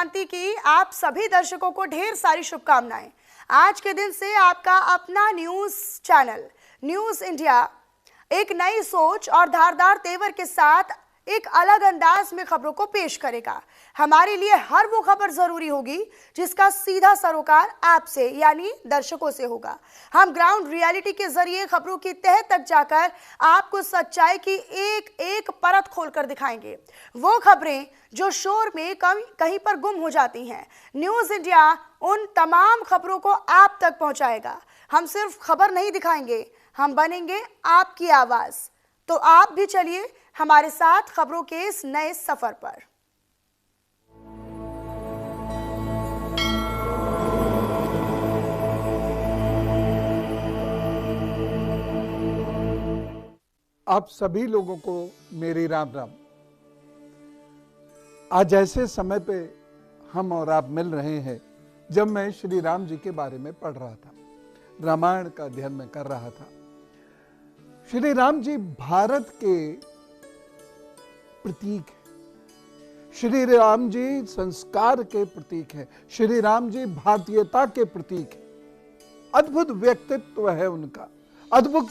क्रांति की आप सभी दर्शकों को ढेर सारी शुभकामनाएं। आज के दिन से आपका अपना न्यूज चैनल न्यूज इंडिया एक नई सोच और धारदार तेवर के साथ एक अलग अंदाज में खबरों को पेश करेगा। हमारे लिए हर वो खबर जरूरी होगी जिसका सीधा सरोकार आपसे यानी दर्शकों से होगा। हम ग्राउंड रियलिटी के जरिए खबरों की तह तक जाकर आपको सच्चाई की एक एक परत खोलकर दिखाएंगे। वो खबरें जो शोर में कहीं पर गुम हो जाती हैं, न्यूज इंडिया उन तमाम खबरों को आप तक पहुंचाएगा। हम सिर्फ खबर नहीं दिखाएंगे, हम बनेंगे आपकी आवाज। तो आप भी चलिए हमारे साथ खबरों के इस नए सफर पर। आप सभी लोगों को मेरी राम राम। आज ऐसे समय पे हम और आप मिल रहे हैं जब मैं श्री राम जी के बारे में पढ़ रहा था, रामायण का अध्ययन में कर रहा था। श्री राम जी भारत के प्रतीक है, श्री राम जी संस्कार के प्रतीक है, श्री राम जी भारतीयता के प्रतीक है। अद्भुत व्यक्तित्व है उनका, अद्भुत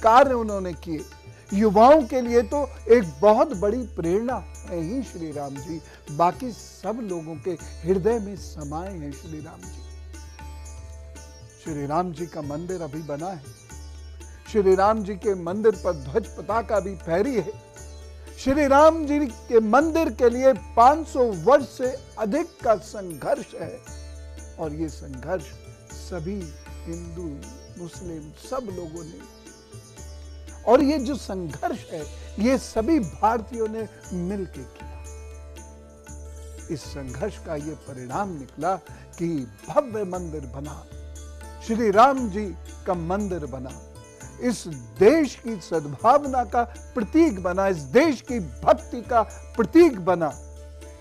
कार्य उन्होंने किए। युवाओं के लिए तो एक बहुत बड़ी प्रेरणा है ही श्री राम जी। बाकी सब लोगों के हृदय में समाये हैं श्री राम जी। श्री राम जी का मंदिर अभी बना है। श्री राम जी के मंदिर पर ध्वज पताका भी फहरी है। श्री राम जी के मंदिर के लिए 500 वर्ष से अधिक का संघर्ष है और ये संघर्ष सभी हिंदू मुस्लिम सब लोगों ने, और ये जो संघर्ष है ये सभी भारतीयों ने मिलकर किया। इस संघर्ष का ये परिणाम निकला कि भव्य मंदिर बना, श्री राम जी का मंदिर बना, इस देश की सद्भावना का प्रतीक बना, इस देश की भक्ति का प्रतीक बना,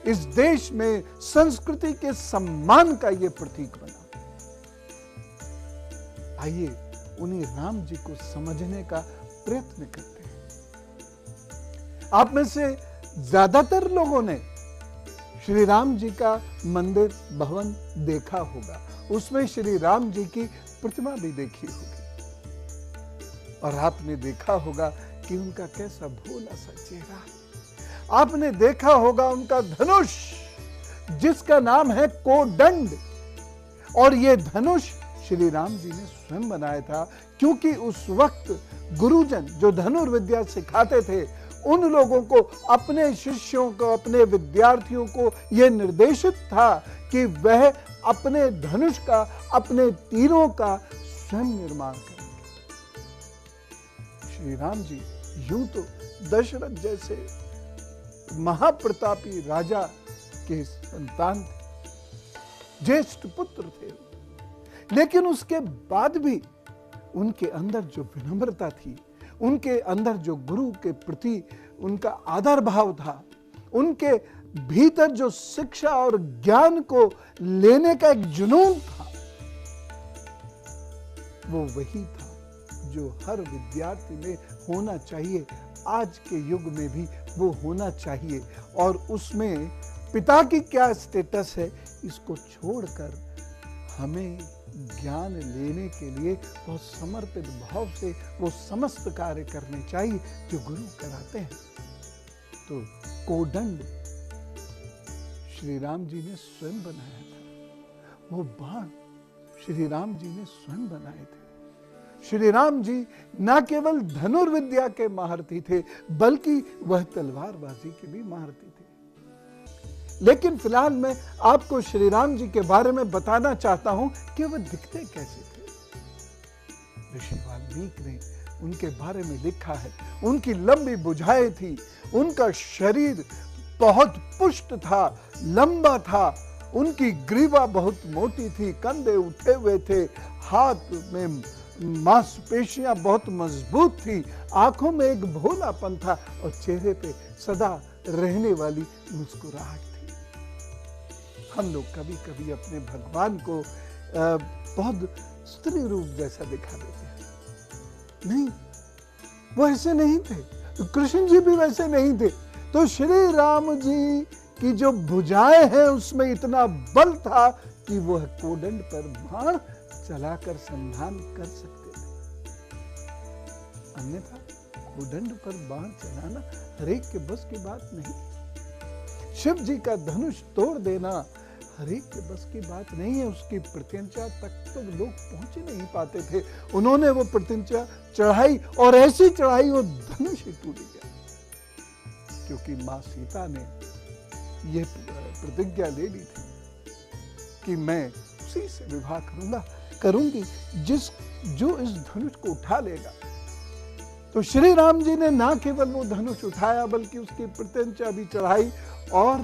इस देश में संस्कृति के सम्मान का ये प्रतीक बना। आइए उन्हीं राम जी को समझने का प्रयत्न करते हैं। आप में से ज्यादातर लोगों ने श्री राम जी का मंदिर भवन देखा होगा, उसमें श्री राम जी की प्रतिमा भी देखी होगी और आपने देखा होगा कि उनका कैसा भोला सा चेहरा है। आपने देखा होगा उनका धनुष जिसका नाम है कोदंड, और ये धनुष श्री राम जी ने स्वयं बनाया था, क्योंकि उस वक्त गुरुजन जो धनुर्विद्या सिखाते थे उन लोगों को, अपने शिष्यों को, अपने विद्यार्थियों को यह निर्देशित था कि वह अपने धनुष का, अपने तीरों का स्वयं निर्माण करेंगे। श्री राम जी यूं तो दशरथ जैसे महाप्रतापी राजा के संतान थे, ज्येष्ठ पुत्र थे, लेकिन उसके बाद भी उनके अंदर जो विनम्रता थी, उनके अंदर जो गुरु के प्रति उनका आदर भाव था, उनके भीतर जो शिक्षा और ज्ञान को लेने का एक जुनून था, वो वही था जो हर विद्यार्थी में होना चाहिए। आज के युग में भी वो होना चाहिए। और उसमें पिता की क्या स्टेटस है इसको छोड़कर हमें ज्ञान लेने के लिए बहुत समर्पित भाव से वो समस्त कार्य करने चाहिए जो गुरु कराते हैं। तो कोदंड श्री राम जी ने स्वयं बनाया था, वो बाण श्री राम जी ने स्वयं बनाए थे। श्री राम जी न केवल धनुर्विद्या के महारथी थे बल्कि वह तलवारबाजी के भी महारथी थे। लेकिन फिलहाल मैं आपको श्री राम जी के बारे में बताना चाहता हूं कि वह दिखते कैसे थे। ऋषि वाल्मीकि ने उनके बारे में लिखा है, उनकी लंबी भुजाएं थी, उनका शरीर बहुत पुष्ट था, लंबा था, उनकी ग्रीवा बहुत मोटी थी, कंधे उठे हुए थे, हाथ में मांसपेशियां बहुत मजबूत थी, आंखों में एक भोलापन था और चेहरे पे सदा रहने वाली मुस्कुराहट थी। हम लोग कभी कभी अपने भगवान को बहुत स्त्री रूप जैसा दिखा देते हैं। नहीं, वो ऐसे नहीं थे, कृष्ण जी भी वैसे नहीं थे। तो श्री राम जी कि जो भुजाएं हैं उसमें इतना बल था कि वह कोदंड पर बाण चलाकर संधान कर सकते थे। अन्यथा कोदंड पर बाण चलाना हर एक के बस की बात नहीं। शिव जी का धनुष तोड़ देना हर एक के बस की बात नहीं है। उसकी प्रत्यंचा तक तो लोग पहुंच ही नहीं पाते थे। उन्होंने वो प्रत्यंचा चढ़ाई और ऐसी चढ़ाई वो धनुष ही टूट गया, क्योंकि मां सीता ने यह प्रतिज्ञा ले ली थी कि मैं उसी से विवाह करूंगी जो इस धनुष को उठा लेगा। तो श्री राम जी ने ना केवल वो धनुष उठाया बल्कि उसकी प्रत्यंचा भी चढ़ाई और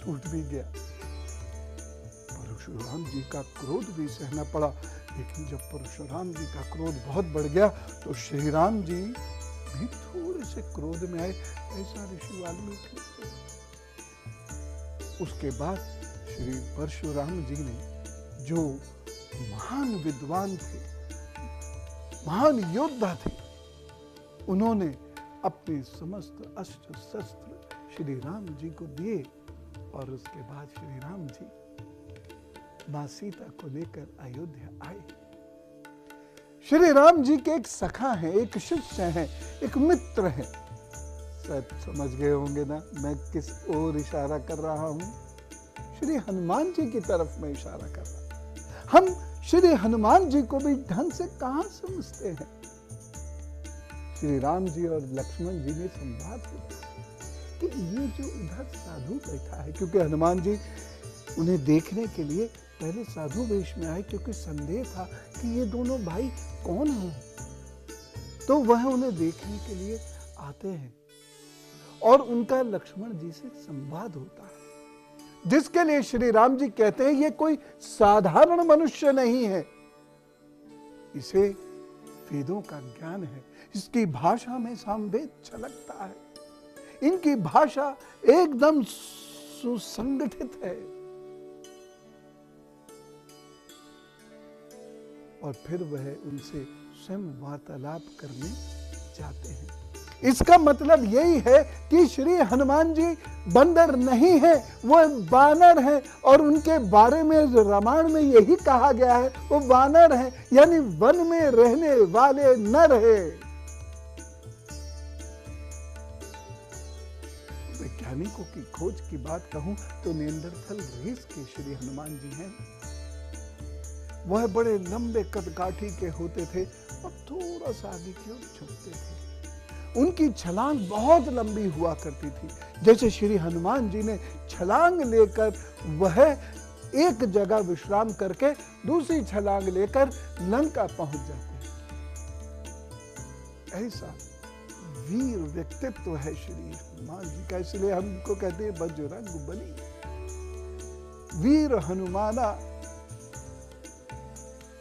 टूट भी गया। परशुराम जी का क्रोध भी सहना पड़ा, लेकिन जब परशुराम जी का क्रोध बहुत बढ़ गया तो श्री राम जी भी थोड़े से क्रोध में आए। ऐसा ऋषि वाल्मीकि। उसके बाद श्री परशुराम जी ने, जो महान विद्वान थे, महान योद्धा थे, उन्होंने अपने समस्त अस्त्र शस्त्र श्री राम जी को दिए और उसके बाद श्री राम जी मां सीता को लेकर अयोध्या आए। श्री राम जी के एक सखा हैं, एक शिष्य हैं, एक मित्र हैं। शायद समझ गए होंगे ना मैं किस ओर इशारा कर रहा हूं। श्री हनुमान जी की तरफ मैं इशारा कर रहा हूं। हम श्री हनुमान जी को भी ढंग से कहां समझते हैं। श्री राम जी और लक्ष्मण जी ने संवाद किया कि ये जो इधर साधु बैठा है, क्योंकि हनुमान जी उन्हें देखने के लिए पहले साधु वेश में आए, क्योंकि संदेह था कि ये दोनों भाई कौन हैं। तो वह उन्हें देखने के लिए आते हैं और उनका लक्ष्मण जी से संवाद होता है, जिसके लिए श्री राम जी कहते हैं ये कोई साधारण मनुष्य नहीं है, इसे वेदों का ज्ञान है, इसकी भाषा में सामवेद छलकता है, इनकी भाषा एकदम सुसंगठित है। और फिर वह उनसे स्वयं वार्तालाप करने जाते हैं। इसका मतलब यही है कि श्री हनुमान जी बंदर नहीं है, वो वानर हैं, और उनके बारे में रामायण में यही कहा गया है, वो वानर हैं, यानी वन में रहने वाले नर हैं। वैज्ञानिकों की खोज की बात कहूं तो निएंडरथल रेस के श्री हनुमान जी हैं। वह बड़े लंबे कदकाठी के होते थे और थोड़ा सा आगे की ओर झुकते थे। उनकी छलांग बहुत लंबी हुआ करती थी। जैसे श्री हनुमान जी ने छलांग लेकर वह एक जगह विश्राम करके दूसरी छलांग लेकर लंका पहुंच जाते हैं। ऐसा वीर व्यक्तित्व है श्री हनुमान जी का, इसलिए हम उनको कहते हैं बजरंग बली, वीर हनुमाना।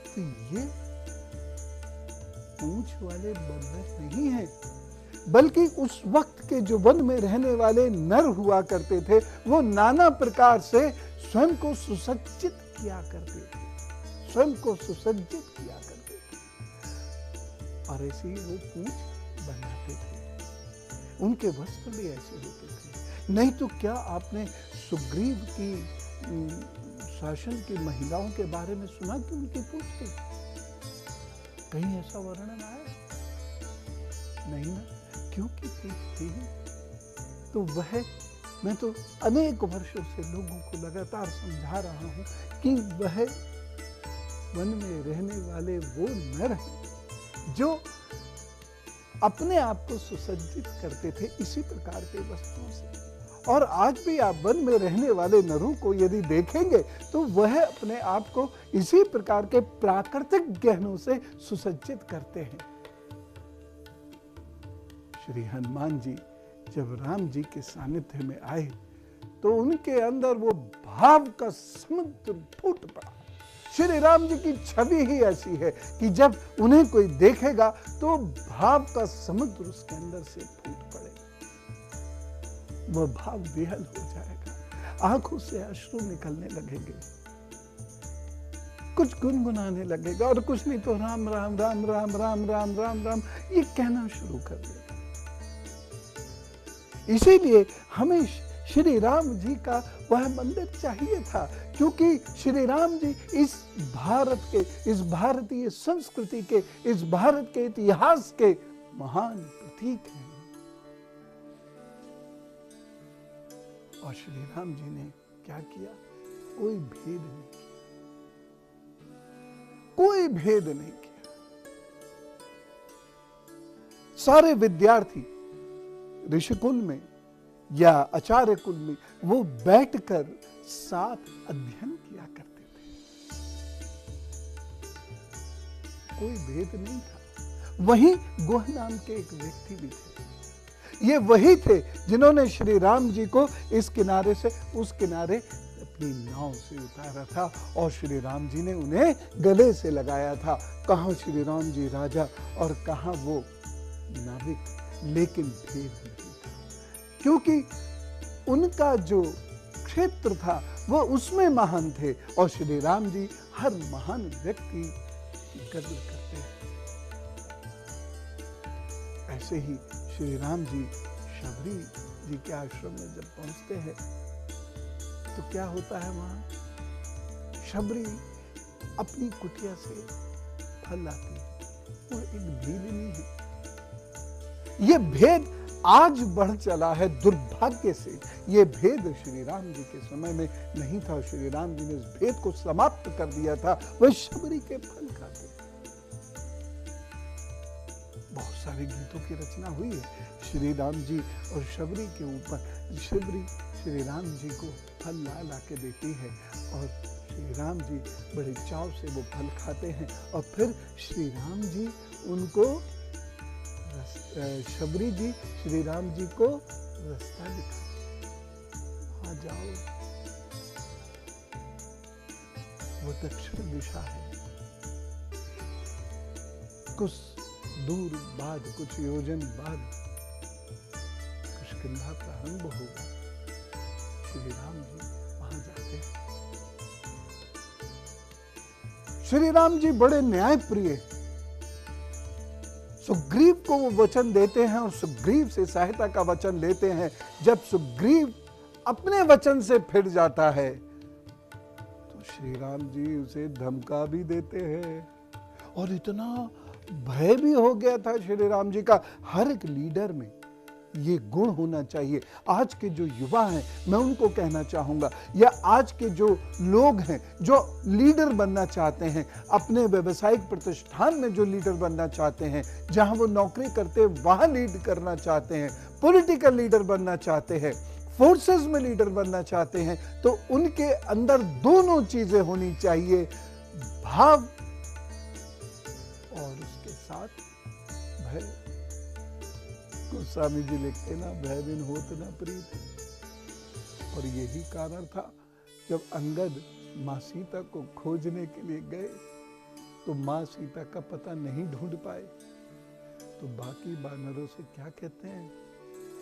तो ये पूंछ वाले बंदर नहीं है, बल्कि उस वक्त के जो वन में रहने वाले नर हुआ करते थे, वो नाना प्रकार से स्वयं को सुसज्जित किया करते थे, स्वयं को सुसज्जित किया करते थे, और ऐसे ही वो पूंछ बनाते थे। उनके वस्त्र भी ऐसे होते थे। नहीं तो क्या आपने सुग्रीव की शासन की महिलाओं के बारे में सुना कि उनकी पूंछ थी? कहीं ऐसा वर्णन आया? नहीं ना, क्योंकि पूंछ थी। तो वह, मैं तो अनेक वर्षों से लोगों को लगातार समझा रहा हूं कि वह वन में रहने वाले वो नर हैं जो अपने आप को सुसज्जित करते थे इसी प्रकार के वस्त्रों से। और आज भी आप वन में रहने वाले नरों को यदि देखेंगे तो वह अपने आप को इसी प्रकार के प्राकृतिक गहनों से सुसज्जित करते हैं। श्री हनुमान जी जब राम जी के सानिध्य में आए तो उनके अंदर वो भाव का समुद्र फूट पड़ा। श्री राम जी की छवि ही ऐसी है कि जब उन्हें कोई देखेगा तो भाव का समुद्र उसके अंदर से फूट पड़ेगा, वह भाव बेहल हो जाएगा, आंखों से अश्रु निकलने लगेंगे, कुछ गुनगुनाने लगेगा, और कुछ नहीं तो राम राम राम राम राम राम राम राम ये कहना शुरू कर देगा। इसीलिए हमें श्री राम जी का वह मंदिर चाहिए था, क्योंकि श्री राम जी इस भारत के, इस भारतीय संस्कृति के, इस भारत के इतिहास के महान प्रतीक हैं। और श्री राम जी ने क्या किया? कोई भेद नहीं किया, कोई भेद नहीं किया। सारे विद्यार्थी ऋषिकुल में या आचार्य कुल में वो बैठकर साथ अध्ययन किया करते थे, कोई भेद नहीं था। वहीं गोह नाम के एक व्यक्ति भी थे। ये वही थे जिन्होंने श्री राम जी को इस किनारे से उस किनारे अपनी नाव से उतारा था और श्री राम जी ने उन्हें गले से लगाया था। कहां श्री राम जी राजा और कहां वो नाविक, लेकिन भेद नहीं था, क्योंकि उनका जो क्षेत्र था वो उसमें महान थे और श्री राम जी हर महान व्यक्ति की कदर करते हैं। ऐसे ही श्री राम जी शबरी जी के आश्रम में जब पहुंचते हैं तो क्या होता है? वहां शबरी अपनी कुटिया से फल लाती है, वो एक भीलनी है। ये भेद आज बढ़ चला है, दुर्भाग्य से ये भेद श्री राम जी के समय में नहीं था। श्री राम जी ने इस भेद को समाप्त कर दिया था। वह शबरी के फल खाते। बहुत सारे गीतों की रचना हुई है श्री राम जी और शबरी के ऊपर। शबरी श्री राम जी को फल ला ला के देती है और श्री राम जी बड़े चाव से वो फल खाते हैं और फिर श्री राम जी उनको, शबरी जी श्री राम जी को रास्ता दिखाते, वहां जाओ, वो दक्षिण दिशा है। कुछ दूर बाद, कुछ योजन बाद किष्किंधा प्रारंभ होगा। श्री राम जी वहां जाते हैं। श्री राम जी बड़े न्याय प्रिय, सुग्रीव को वो वचन देते हैं और सुग्रीव से सहायता का वचन लेते हैं। जब सुग्रीव अपने वचन से फिर जाता है तो श्री राम जी उसे धमका भी देते हैं और इतना भय भी हो गया था श्री राम जी का। हर एक लीडर में ये गुण होना चाहिए। आज के जो युवा हैं मैं उनको कहना चाहूंगा, या आज के जो लोग हैं जो लीडर बनना चाहते हैं, अपने व्यवसायिक प्रतिष्ठान में जो लीडर बनना चाहते हैं, जहां वो नौकरी करते वहां लीड करना चाहते हैं, पॉलिटिकल लीडर बनना चाहते हैं, फोर्सेस में लीडर बनना चाहते हैं, तो उनके अंदर दोनों चीजें होनी चाहिए, भाव और उसके साथ भय। गोस्वामी जी लिखते ना, भय बिन होत न प्रीत। और यही कारण था जब अंगद माँ सीता को खोजने के लिए गए तो माँ सीता का पता नहीं ढूंढ पाए, तो बाकी वानरों से क्या कहते हैं?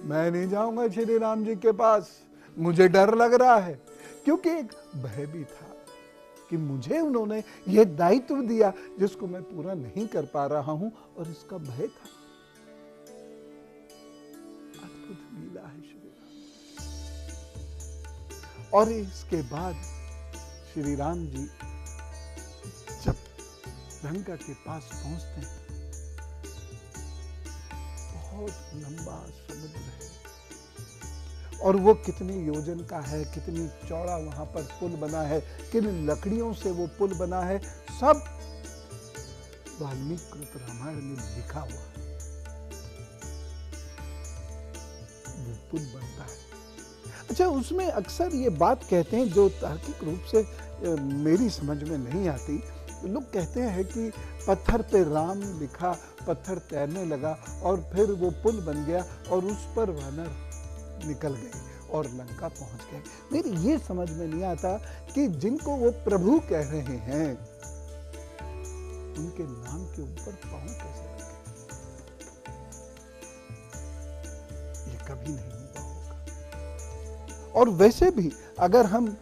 मैं नहीं जाऊंगा श्री राम जी के पास, मुझे डर लग रहा है। क्योंकि एक भय भी था कि मुझे उन्होंने यह दायित्व दिया जिसको मैं पूरा नहीं कर पा रहा हूं, और इसका भय था। लीला है श्री राम। और इसके बाद श्री राम जी जब लंका के पास पहुंचते हैं, बहुत लंबा समुद्र है और वो कितने योजन का है, कितनी चौड़ा वहां पर पुल बना है, किन लकड़ियों से वो पुल बना है, सब वाल्मीकि कृत रामायण में लिखा हुआ है। पुल बनता है। अच्छा, उसमें अक्सर ये बात कहते हैं जो तार्किक रूप से मेरी समझ में नहीं आती। लोग कहते हैं कि पत्थर पे राम लिखा, पत्थर तैरने लगा और फिर वो पुल बन गया और उस पर वानर निकल गए और लंका पहुंच गए। मेरी ये समझ में नहीं आता कि जिनको वो प्रभु कह रहे हैं उनके नाम के ऊपर पांव कैसे रखे? ये कभी नहीं हुआ होगा। और वैसे भी अगर हम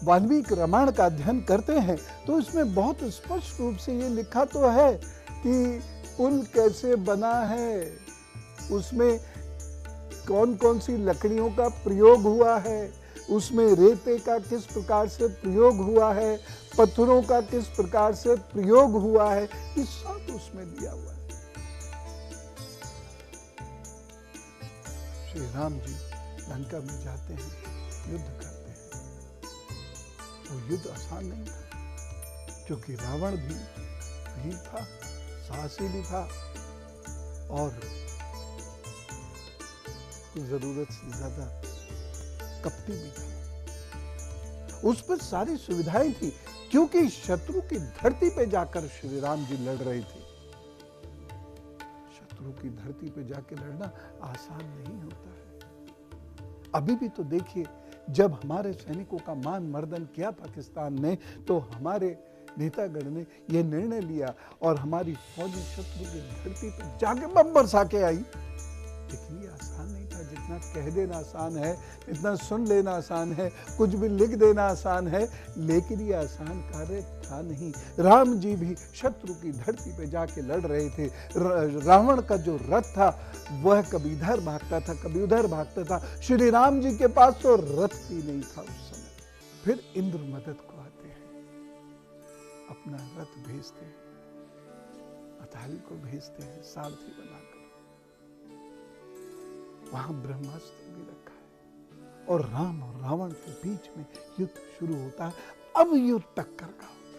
वाल्मीकि रामायण का अध्ययन करते हैं तो इसमें बहुत स्पष्ट रूप से ये लिखा तो है कि पुल कैसे बना है, उसमें कौन कौन सी लकड़ियों का प्रयोग हुआ है, उसमें रेते का किस प्रकार से प्रयोग हुआ है, पत्थरों का किस प्रकार से प्रयोग हुआ है, ये सब उसमें दिया हुआ है। श्री राम जी लंका में जाते हैं, युद्ध करते हैं। वो युद्ध आसान नहीं था, क्योंकि रावण भी वीर था, साहसी भी था और जरूरत से ज्यादा कपटी भी था। उस पर सारी सुविधाएं थी, क्योंकि शत्रु की धरती पे जाकर श्री राम जी लड़ रहे थे। शत्रु की धरती पे जाके लड़ना आसान नहीं होता है। अभी भी तो देखिए, जब हमारे सैनिकों का मान मर्दन किया पाकिस्तान ने, तो हमारे नेतागण ने यह निर्णय लिया और हमारी फौजी शत्रु की धरती पर जाके बम बरसा के आई। लेकिन ये आसान नहीं था। जितना कह देना आसान है, इतना सुन लेना आसान है, कुछ भी लिख देना आसान है, लेकिन ये आसान कार्य था नहीं। राम जी भी शत्रु की धरती पे जाके लड़ रहे थे। रावण का जो रथ था वह कभी इधर भागता था, कभी उधर भागता था। श्री राम जी के पास तो रथ भी नहीं था उस समय। फिर इंद्र मदद को आते हैं, अपना रथ भेजते हैं, अताली को भेजते हैं सारथी बनाकर। वहां ब्रह्मास्त्र भी रखा है और राम और रावण के बीच में युद्ध शुरू होता है। अब युद्ध टक्कर का होता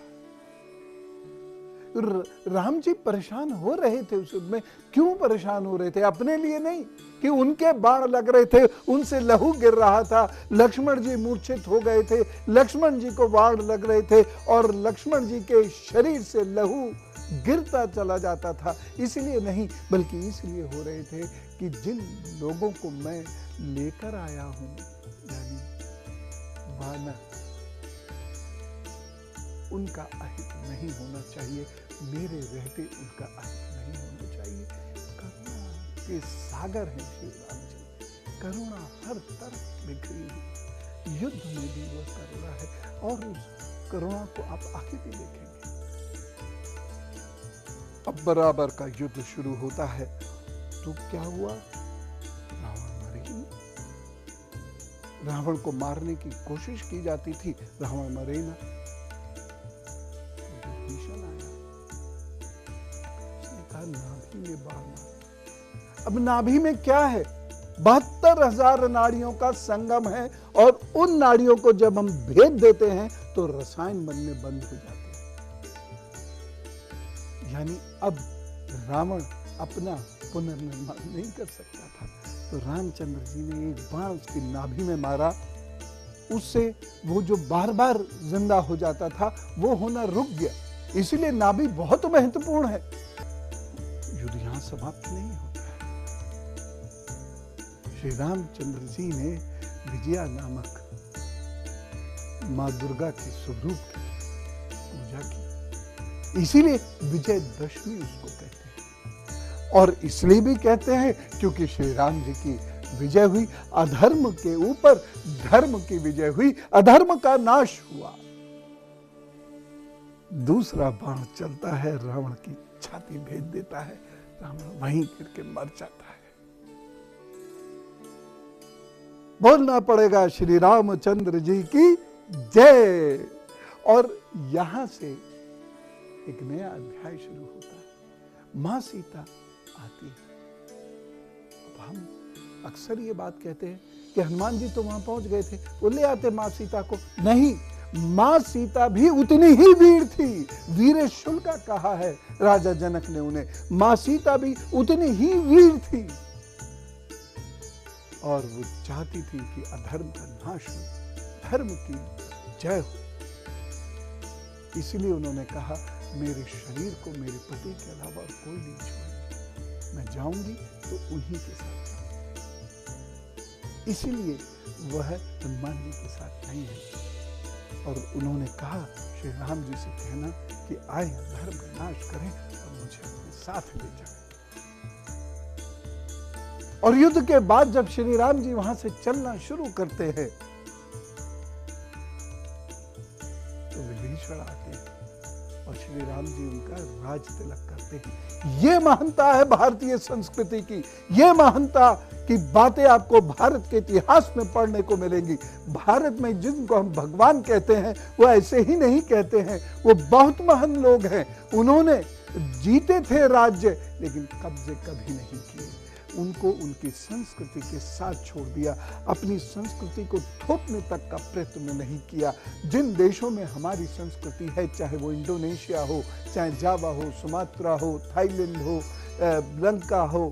है। राम जी परेशान हो रहे थे उस युद्ध में। क्यों परेशान हो रहे थे? अपने लिए नहीं कि उनके बाण लग रहे थे, उनसे लहू गिर रहा था, लक्ष्मण जी मूर्छित हो गए थे, लक्ष्मण जी को बाण लग रहे थे और लक्ष्मण जी के शरीर से लहू गिरता चला जाता था। इसलिए नहीं, बल्कि इसलिए हो रहे थे कि जिन लोगों को मैं लेकर आया हूं, यानी वानर, उनका अहित नहीं होना चाहिए, मेरे रहते उनका अहित नहीं होना चाहिए। करुणा के सागर हैं श्री राम जी, करुणा हर तरफ बिखरी हुई। युद्ध में भी वह करुणा है और उस करुणा को आप आगे भी देखेंगे। अब बराबर का युद्ध शुरू होता है तो क्या हुआ? रावण मरे ही। रावण को मारने की कोशिश की जाती थी, रावण मरे ना। विभीषण आया, उसने कहा नाभि में बाण मार। अब नाभि में क्या है? 72,000 नाड़ियों का संगम है और उन नाड़ियों को जब हम भेद देते हैं तो रसायन बनने बंद हो जाते हैं। यानी अब रावण अपना पुनर्निर्माण नहीं कर सकता था, तो रामचंद्र जी ने एक बाण उसकी नाभि में मारा। उससे वो जो बार बार जिंदा हो जाता था वो होना रुक गया। इसलिए नाभि बहुत महत्वपूर्ण है। युद्ध यहां समाप्त नहीं होता है। श्री रामचंद्र जी ने विजया नामक मां दुर्गा के स्वरूप की पूजा की, इसीलिए विजयदशमी उसको कहते हैं। और इसलिए भी कहते हैं क्योंकि श्री राम जी की विजय हुई, अधर्म के ऊपर धर्म की विजय हुई, अधर्म का नाश हुआ। दूसरा बाण चलता है, रावण की छाती भेद देता है, रावण वहीं गिर के मर जाता है। बोलना पड़ेगा श्री रामचंद्र जी की जय। और यहां से एक नया अध्याय शुरू होता है। मां सीता आती है। अब हम अक्सर ये बात कहते हैं कि हनुमान जी तो वहां पहुंच गए थे, वो ले आते मां सीता को। नहीं, मां सीता भी उतनी ही वीर थी। वीर शुल्का कहा है राजा जनक ने उन्हें। मां सीता भी उतनी ही वीर थी और वो चाहती थी कि अधर्म का नाश हो, धर्म की जय हो। इसलिए उन्होंने कहा मेरे शरीर को मेरे पति के अलावा कोई नहीं छुएगा, मैं जाऊंगी तो उन्हीं के साथ जाऊंगी। इसीलिए वह हनुमान जी के साथ नहीं है। और उन्होंने कहा श्री राम जी से कहना कि आए धर्म का नाश करें और मुझे अपने साथ ले जाएं। और युद्ध के बाद जब श्री राम जी वहां से चलना शुरू करते हैं तो विभीषण आते हैं और श्री राम जी उनका राज तिलक करते हैं। ये महानता है भारतीय संस्कृति की, ये महानता की बातें आपको भारत के इतिहास में पढ़ने को मिलेंगी। भारत में जिनको हम भगवान कहते हैं वो ऐसे ही नहीं कहते हैं, वो बहुत महान लोग हैं। उन्होंने जीते थे राज्य लेकिन कब्जे कभी नहीं किए, उनको उनकी संस्कृति के साथ छोड़ दिया, अपनी संस्कृति को थोपने तक का प्रयत्न नहीं किया। जिन देशों में हमारी संस्कृति है, चाहे वो इंडोनेशिया हो, चाहे जावा हो, सुमात्रा हो, थाईलैंड हो, लंका हो,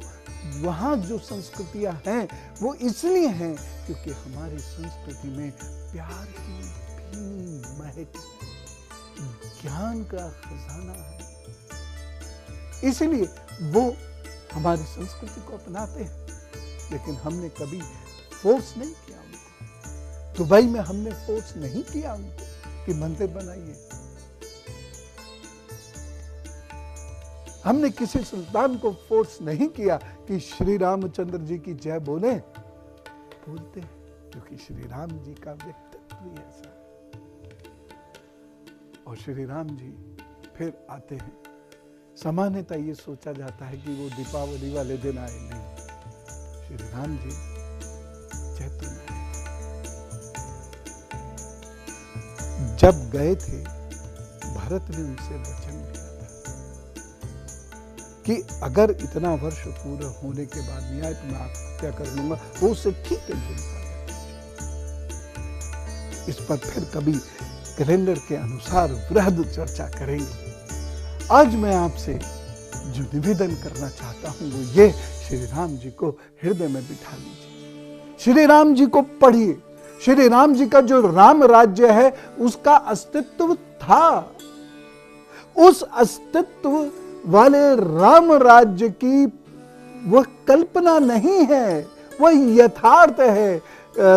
वहाँ जो संस्कृतियाँ हैं वो इसलिए हैं क्योंकि हमारी संस्कृति में प्यार की भीनी महक, ज्ञान का खजाना है, इसलिए वो हमारी संस्कृति को अपनाते हैं। लेकिन हमने कभी फोर्स नहीं किया उनको। दुबई में हमने फोर्स नहीं किया उनको कि मंदिर बनाइए। हमने किसी सुल्तान को फोर्स नहीं किया कि श्री रामचंद्र जी की जय बोले। बोलते हैं क्योंकि श्री राम जी का व्यक्तित्व ही ऐसा है। और श्री राम जी फिर आते हैं। सामान्यतः ये सोचा जाता है कि वो दीपावली वाले दिन आए, नहीं, श्री राम जी चैत्र में आए। जब गए थे, भरत ने उनसे वचन दिया कि अगर इतना वर्ष पूरा होने के बाद न्याय तो मैं आत्महत्या कर लूंगा, वो उससे ठीक टेंशन पा। इस पर फिर कभी कैलेंडर के अनुसार वृहद चर्चा करेंगे। आज मैं आपसे जो निवेदन करना चाहता हूं वो ये, श्री राम जी को हृदय में बिठा लीजिए, श्री राम जी को पढ़िए। श्री राम जी का जो राम राज्य है उसका अस्तित्व था, उस अस्तित्व वाले राम राज्य की वह कल्पना नहीं है, वह यथार्थ है।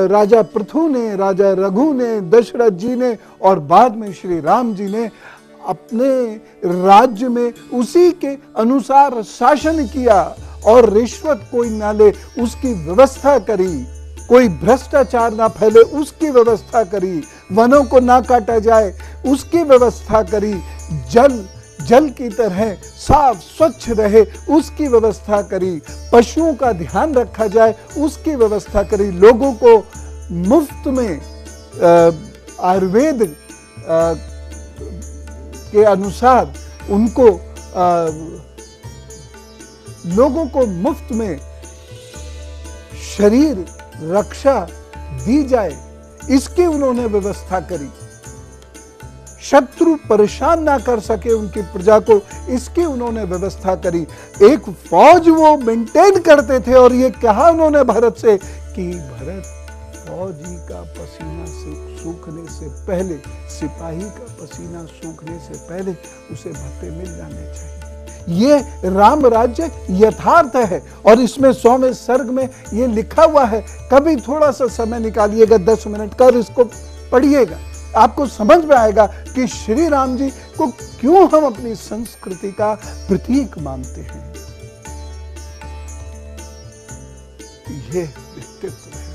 राजा पृथु ने, राजा रघु ने, दशरथ जी ने और बाद में श्री राम जी ने अपने राज्य में उसी के अनुसार शासन किया और रिश्वत कोई ना ले उसकी व्यवस्था करी, कोई भ्रष्टाचार ना फैले उसकी व्यवस्था करी, वनों को ना काटा जाए उसकी व्यवस्था करी, जल की तरह साफ स्वच्छ रहे उसकी व्यवस्था करी, पशुओं का ध्यान रखा जाए उसकी व्यवस्था करी, लोगों को मुफ्त में आयुर्वेद के अनुसार उनको लोगों को मुफ्त में शरीर रक्षा दी जाए, इसकी उन्होंने व्यवस्था करी। शत्रु परेशान ना कर सके उनकी प्रजा को, इसकी उन्होंने व्यवस्था करी। एक फौज वो मेंटेन करते थे और ये कहा उन्होंने भरत से कि भरत, फौजी का पसीना सूखने से पहले, सिपाही का पसीना सूखने से पहले उसे भत्ते मिल जाने चाहिए। ये राम राज्य यथार्थ है और इसमें 100वें सर्ग में ये लिखा हुआ है। कभी थोड़ा सा समय निकालिएगा, 10 मिनट का, और इसको पढ़िएगा, आपको समझ में आएगा कि श्री राम जी को क्यों हम अपनी संस्कृति का प्रतीक मानते हैं। ये व्यक्तित्व है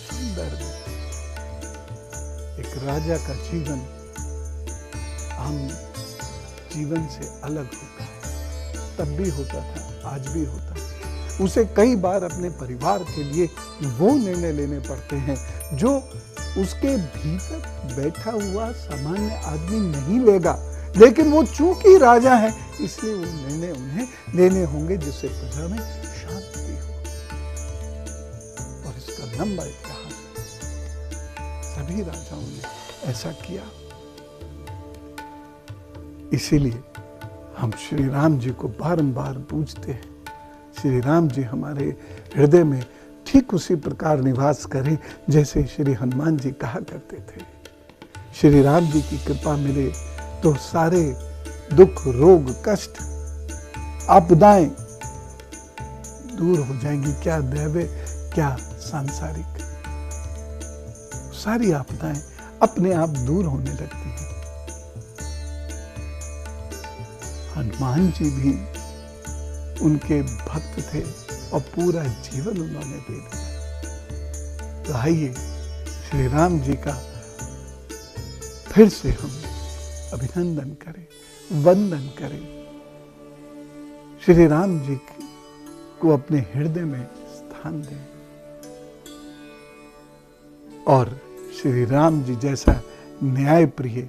सुंदर। एक राजा का जीवन आम जीवन से अलग होता है, तब भी होता था, आज भी होता है। उसे कई बार अपने परिवार के लिए वो निर्णय लेने पड़ते हैं जो उसके भीतर बैठा हुआ सामान्य आदमी नहीं लेगा, लेकिन वो चूंकि राजा है इसलिए वो निर्णय उन्हें लेने होंगे जिससे प्रजा में शांति हो। और इसका लंबा इतिहास है, सभी राजाओं ने ऐसा किया। इसीलिए हम श्री राम जी को बारंबार पूजते हैं। श्री राम जी हमारे हृदय में ठीक उसी प्रकार निवास करें जैसे श्री हनुमान जी कहा करते थे। श्री राम जी की कृपा मिले तो सारे दुख, रोग, कष्ट, आपदाएं दूर हो जाएंगी। क्या दैवीय, क्या सांसारिक, सारी आपदाएं अपने आप दूर होने लगती हैं। हनुमान जी भी उनके भक्त थे और पूरा जीवन उन्होंने दे दिया। तो आइए श्री राम जी का फिर से हम अभिनंदन करें, वंदन करें। श्री राम जी को अपने हृदय में स्थान दें और श्री राम जी जैसा न्याय प्रिय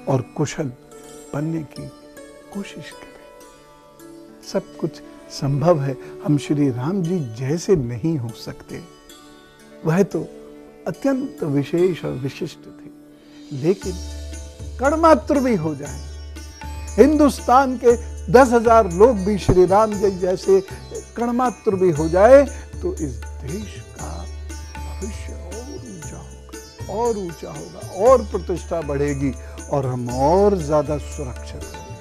और कुशल बनने की कोशिश करें। सब कुछ संभव है, हम श्री राम जी जैसे नहीं हो सकते। वह तो अत्यंत विशेष और विशिष्ट थे, लेकिन कणमात्र भी हो जाए, हिंदुस्तान के 10,000 लोग भी श्री राम जी जैसे कणमात्र भी हो जाए तो इस देश का भविष्य और ऊंचा होगा और प्रतिष्ठा बढ़ेगी और हम और ज्यादा सुरक्षित होंगे।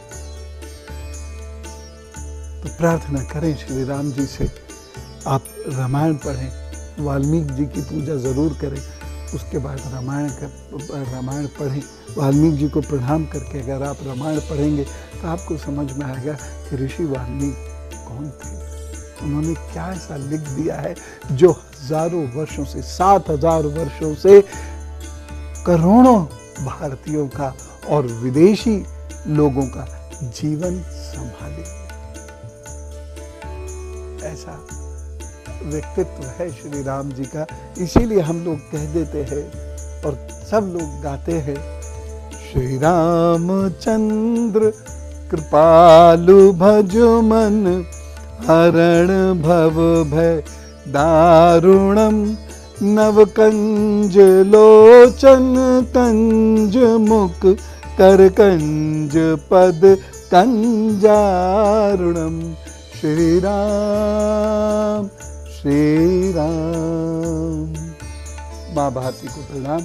तो प्रार्थना करें श्री राम जी से, आप रामायण पढ़ें, वाल्मीकि जी की पूजा जरूर करें, उसके बाद रामायण पढ़ें। वाल्मीकि जी को प्रणाम करके अगर आप रामायण पढ़ेंगे तो आपको समझ में आएगा कि ऋषि वाल्मीकि कौन थे, उन्होंने क्या ऐसा लिख दिया है जो हजारों वर्षों से, 7,000 वर्षों से करोड़ों भारतीयों का और विदेशी लोगों का जीवन संभाले। ऐसा व्यक्तित्व है श्री राम जी का, इसीलिए हम लोग कह देते हैं और सब लोग गाते हैं, श्री रामचंद्र कृपालु भजो मन, हरण भव भय दारुणम, नव कंज लोचन कंज मुख, कर कंज पद कंजारुणम। श्री राम श्री राम। माँ भारती को प्रणाम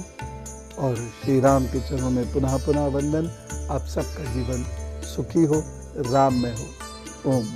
और श्री राम के चरणों में पुनः पुनः वंदन। आप सबका जीवन सुखी हो, राम में हो। ओम।